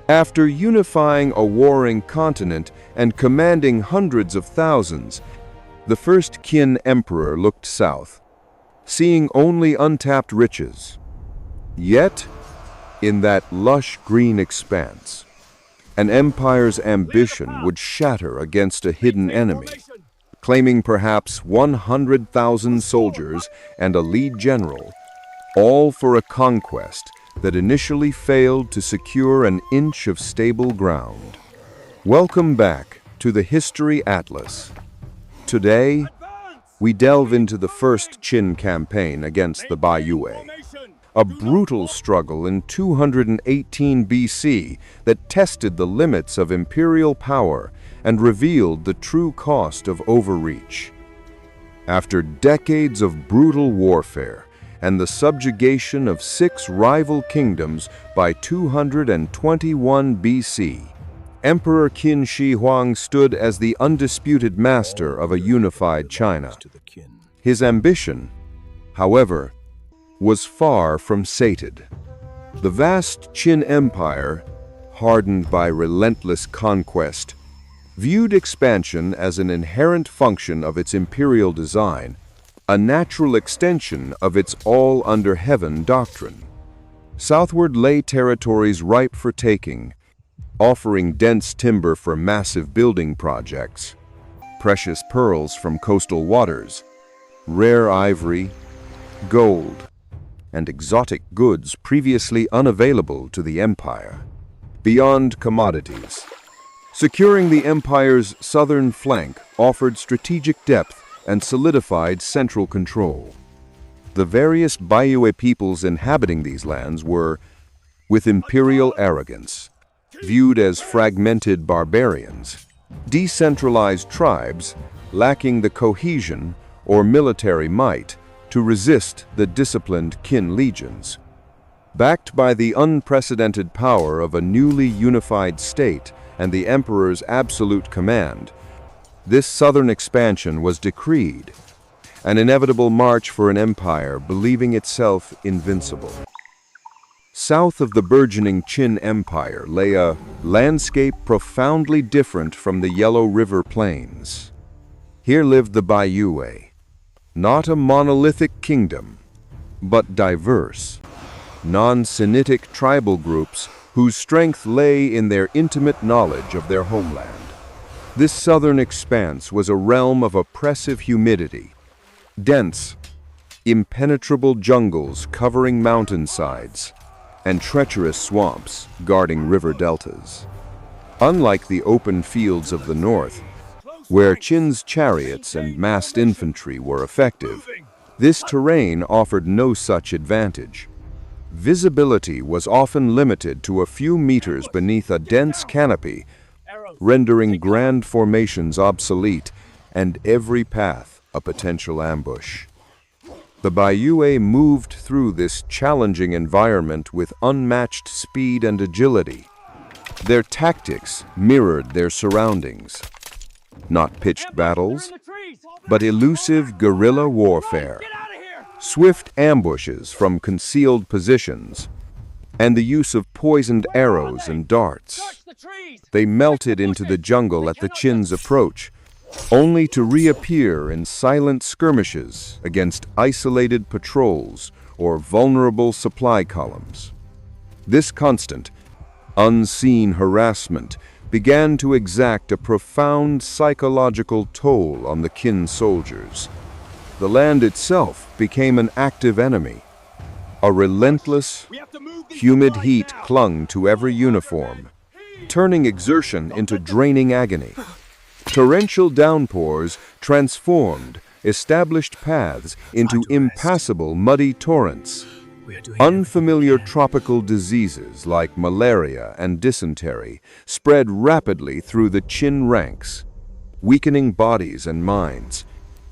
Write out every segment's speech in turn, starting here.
After unifying a warring continent and commanding hundreds of thousands, the First Qin Emperor looked south, seeing only untapped riches. Yet, in that lush green expanse, an empire's ambition would shatter against a hidden enemy, claiming perhaps 100,000 soldiers and a lead general, all for a conquest that initially failed to secure an inch of stable ground. Welcome back to the History Atlas. Today, we delve into the First Qin campaign against the Baiyue, a brutal struggle in 218 BC that tested the limits of imperial power and revealed the true cost of overreach. After decades of brutal warfare and the subjugation of 6 rival kingdoms by 221 BC, Emperor Qin Shi Huang stood as the undisputed master of a unified China. His ambition, however, was far from sated. The vast Qin Empire, hardened by relentless conquest, viewed expansion as an inherent function of its imperial design, a natural extension of its all-under-heaven doctrine. Southward lay territories ripe for taking, offering dense timber for massive building projects, precious pearls from coastal waters, rare ivory, gold, and exotic goods previously unavailable to the empire. Beyond commodities, securing the empire's southern flank offered strategic depth and solidified central control. The various Baiyue peoples inhabiting these lands were, with imperial arrogance, viewed as fragmented barbarians, decentralized tribes lacking the cohesion or military might to resist the disciplined Qin legions. Backed by the unprecedented power of a newly unified state and the emperor's absolute command, this southern expansion was decreed, an inevitable march for an empire believing itself invincible. South of the burgeoning Qin Empire lay a landscape profoundly different from the Yellow River Plains. Here lived the Baiyue, not a monolithic kingdom, but diverse, non-Sinitic tribal groups whose strength lay in their intimate knowledge of their homeland. This southern expanse was a realm of oppressive humidity, dense, impenetrable jungles covering mountainsides, and treacherous swamps guarding river deltas. Unlike the open fields of the north, where Qin's chariots and massed infantry were effective, this terrain offered no such advantage. Visibility was often limited to a few meters beneath a dense canopy, rendering grand formations obsolete and every path a potential ambush. The Baiyue moved through this challenging environment with unmatched speed and agility. Their tactics mirrored their surroundings. Not pitched battles, but elusive guerrilla warfare, swift ambushes from concealed positions, and the use of poisoned arrows and darts. They melted into the jungle at the Qin's approach, only to reappear in silent skirmishes against isolated patrols or vulnerable supply columns. This constant, unseen harassment began to exact a profound psychological toll on the Qin soldiers. The land itself became an active enemy. A relentless, humid heat clung to every uniform, turning exertion into draining agony. Torrential downpours transformed established paths into impassable muddy torrents. Unfamiliar tropical diseases like malaria and dysentery spread rapidly through the Qin ranks, weakening bodies and minds,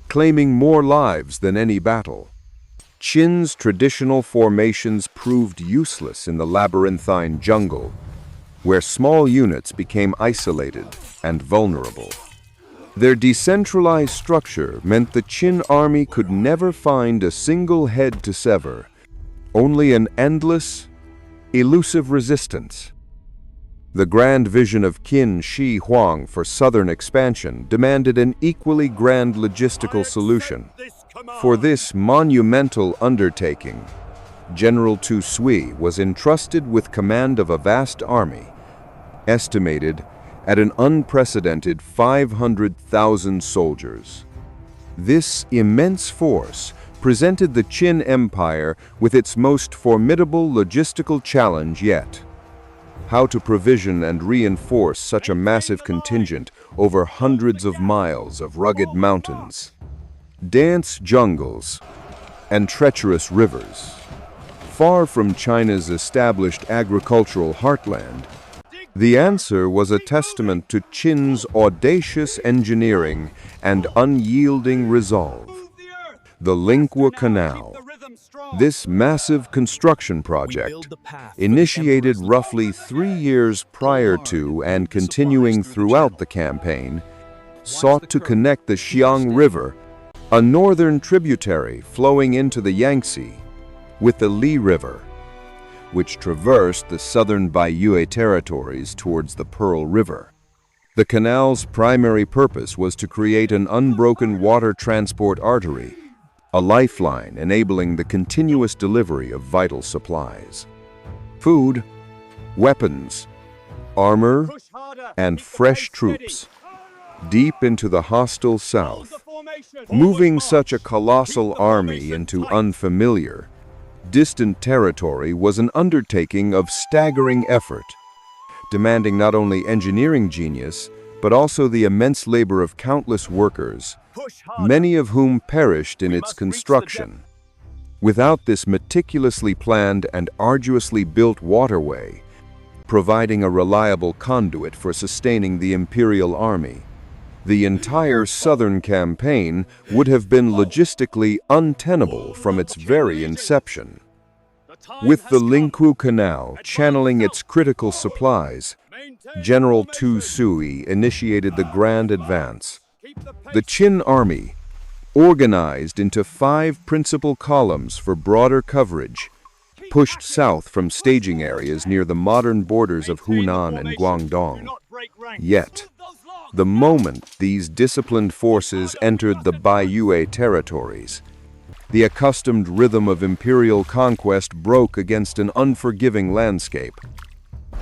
claiming more lives than any battle. Qin's traditional formations proved useless in the labyrinthine jungle, where small units became isolated and vulnerable. Their decentralized structure meant the Qin army could never find a single head to sever, only an endless, elusive resistance. The grand vision of Qin Shi Huang for southern expansion demanded an equally grand logistical solution. For this monumental undertaking, General Tu Sui was entrusted with command of a vast army, estimated at an unprecedented 500,000 soldiers. This immense force presented the Qin Empire with its most formidable logistical challenge yet: how to provision and reinforce such a massive contingent over hundreds of miles of rugged mountains, dense jungles, and treacherous rivers. Far from China's established agricultural heartland, the answer was a testament to Qin's audacious engineering and unyielding resolve. The Lingque Canal. This massive construction project, initiated roughly 3 years prior to and continuing throughout the campaign, sought to connect the Xiang River, a northern tributary flowing into the Yangtze, with the Li River, which traversed the southern Baiyue territories towards the Pearl River. The canal's primary purpose was to create an unbroken water transport artery, a lifeline enabling the continuous delivery of vital supplies. Food, weapons, armor, and fresh troops deep into the hostile south. Moving such a colossal army into unfamiliar, distant territory was an undertaking of staggering effort, demanding not only engineering genius, but also the immense labor of countless workers, many of whom perished in its construction. Without this meticulously planned and arduously built waterway, providing a reliable conduit for sustaining the imperial army, the entire southern campaign would have been logistically untenable from its very inception. With the Lingque Canal channeling its critical supplies, General Tu Sui initiated the grand advance. The Qin army, organized into 5 principal columns for broader coverage, pushed south from staging areas near the modern borders of Hunan and Guangdong. Yet, the moment these disciplined forces entered the Baiyue territories, the accustomed rhythm of imperial conquest broke against an unforgiving landscape.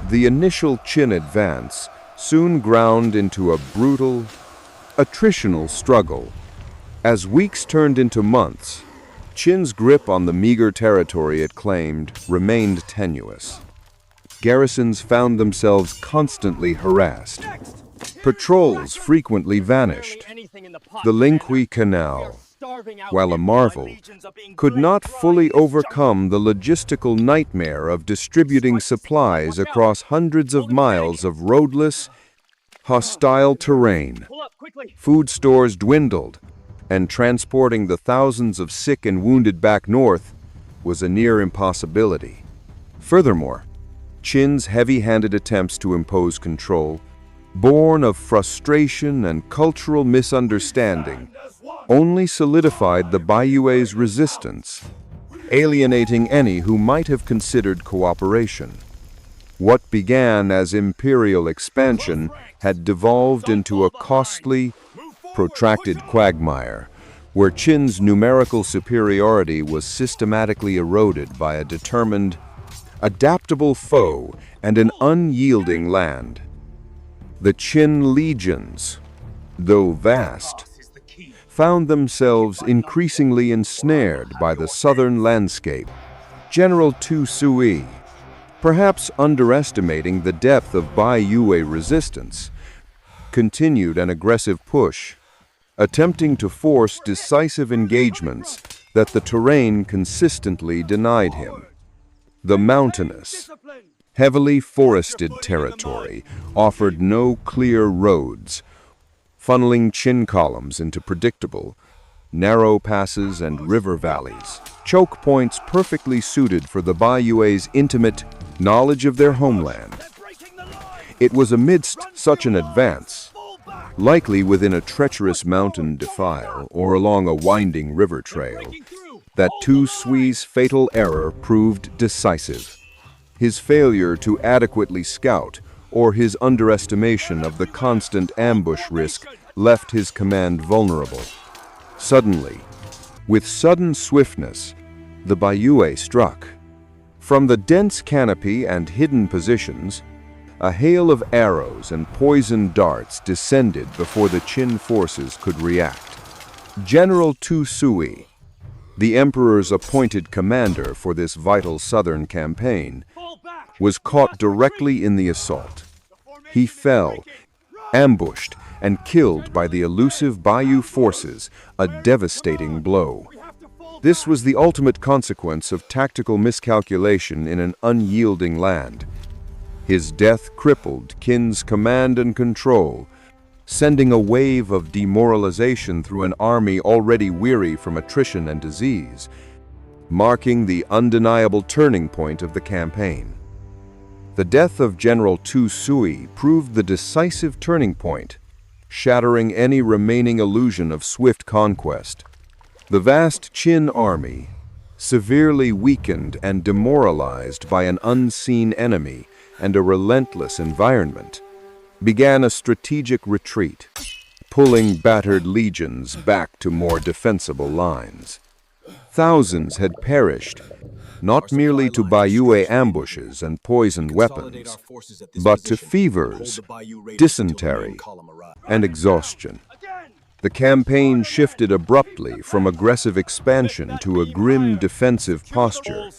The initial Qin advance soon ground into a brutal, attritional struggle. As weeks turned into months, Qin's grip on the meager territory it claimed remained tenuous. Garrisons found themselves constantly harassed. Patrols frequently vanished. The Lingque Canal, while a marvel, could not fully overcome the logistical nightmare of distributing supplies across hundreds of miles of roadless, hostile terrain. Food stores dwindled, and transporting the thousands of sick and wounded back north was a near impossibility. Furthermore, Qin's heavy-handed attempts to impose control, born of frustration and cultural misunderstanding, only solidified the Baiyue's resistance, alienating any who might have considered cooperation. What began as imperial expansion had devolved into a costly, protracted quagmire, where Qin's numerical superiority was systematically eroded by a determined, adaptable foe and an unyielding land. The Qin legions, though vast, found themselves increasingly ensnared by the southern landscape. General Tu Sui, perhaps underestimating the depth of Baiyue resistance, continued an aggressive push, attempting to force decisive engagements that the terrain consistently denied him. The mountainous, heavily forested territory offered no clear roads, funneling Qin columns into predictable, narrow passes and river valleys, choke points perfectly suited for the Baiyue's intimate knowledge of their homeland. It was amidst such an advance, likely within a treacherous mountain defile or along a winding river trail, that Tu Sui's fatal error proved decisive. His failure to adequately scout or his underestimation of the constant ambush risk left his command vulnerable. Suddenly, with sudden swiftness, the Baiyue struck. From the dense canopy and hidden positions, a hail of arrows and poisoned darts descended before the Qin forces could react. General Tu Sui, the emperor's appointed commander for this vital southern campaign, was caught directly in the assault. He fell, ambushed, and killed by the elusive Baiyue forces, a devastating blow. This was the ultimate consequence of tactical miscalculation in an unyielding land. His death crippled Qin's command and control, sending a wave of demoralization through an army already weary from attrition and disease, marking the undeniable turning point of the campaign. The death of General Tu Sui proved the decisive turning point, shattering any remaining illusion of swift conquest. The vast Qin army, severely weakened and demoralized by an unseen enemy and a relentless environment, began a strategic retreat, pulling battered legions back to more defensible lines. Thousands had perished, not merely to Baiyue ambushes and poisoned weapons, but to fevers, dysentery, and exhaustion. The campaign shifted abruptly from aggressive expansion to a grim defensive posture.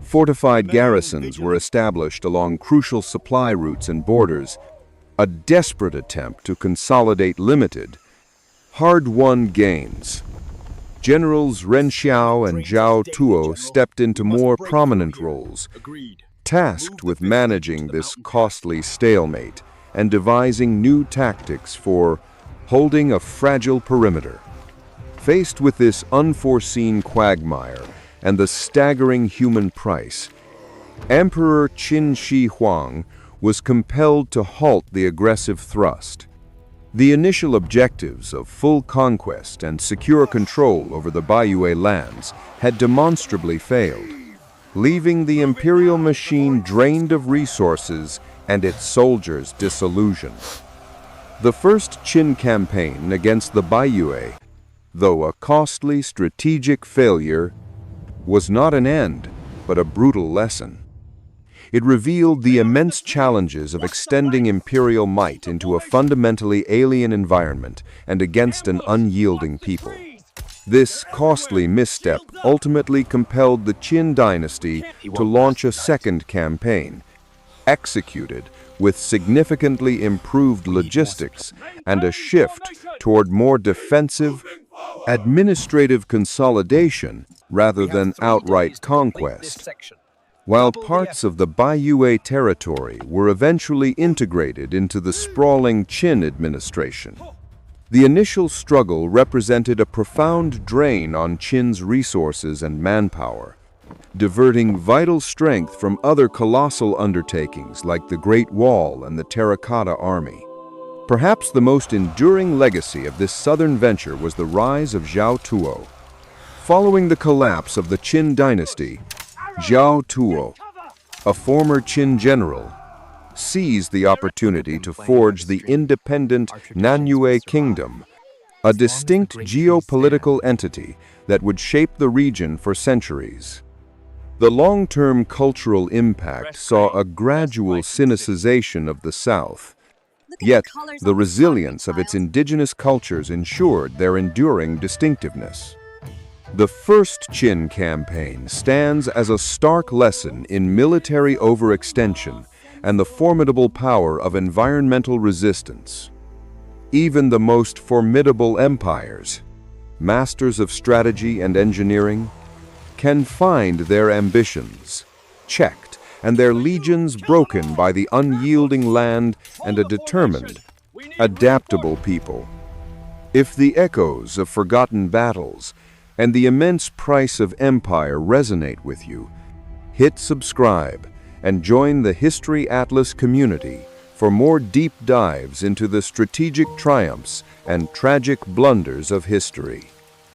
Fortified garrisons were established along crucial supply routes and borders, a desperate attempt to consolidate limited, hard-won gains. Generals Ren Xiao and Zhao Tuo stepped into more prominent roles, tasked with managing this costly stalemate and devising new tactics for holding a fragile perimeter. Faced with this unforeseen quagmire and the staggering human price, Emperor Qin Shi Huang was compelled to halt the aggressive thrust. The initial objectives of full conquest and secure control over the Baiyue lands had demonstrably failed, leaving the imperial machine drained of resources and its soldiers disillusioned. The First Qin campaign against the Baiyue, though a costly strategic failure, was not an end, but a brutal lesson. It revealed the immense challenges of extending imperial might into a fundamentally alien environment and against an unyielding people. This costly misstep ultimately compelled the Qin dynasty to launch a second campaign, executed with significantly improved logistics and a shift toward more defensive, administrative consolidation rather than outright conquest. While parts of the Baiyue territory were eventually integrated into the sprawling Qin administration, the initial struggle represented a profound drain on Qin's resources and manpower, diverting vital strength from other colossal undertakings like the Great Wall and the Terracotta Army. Perhaps the most enduring legacy of this southern venture was the rise of Zhao Tuo. Following the collapse of the Qin dynasty, Zhao Tuo, a former Qin general, seized the opportunity to forge the independent Nanyue Kingdom, a distinct geopolitical entity that would shape the region for centuries. The long-term cultural impact saw a gradual Sinicization of the South, yet the resilience of its indigenous cultures ensured their enduring distinctiveness. The First Qin campaign stands as a stark lesson in military overextension and the formidable power of environmental resistance. Even the most formidable empires, masters of strategy and engineering, can find their ambitions checked and their legions broken by the unyielding land and a determined, adaptable people. If the echoes of forgotten battles and the immense price of empire resonate with you, hit subscribe and join the History Atlas community for more deep dives into the strategic triumphs and tragic blunders of history.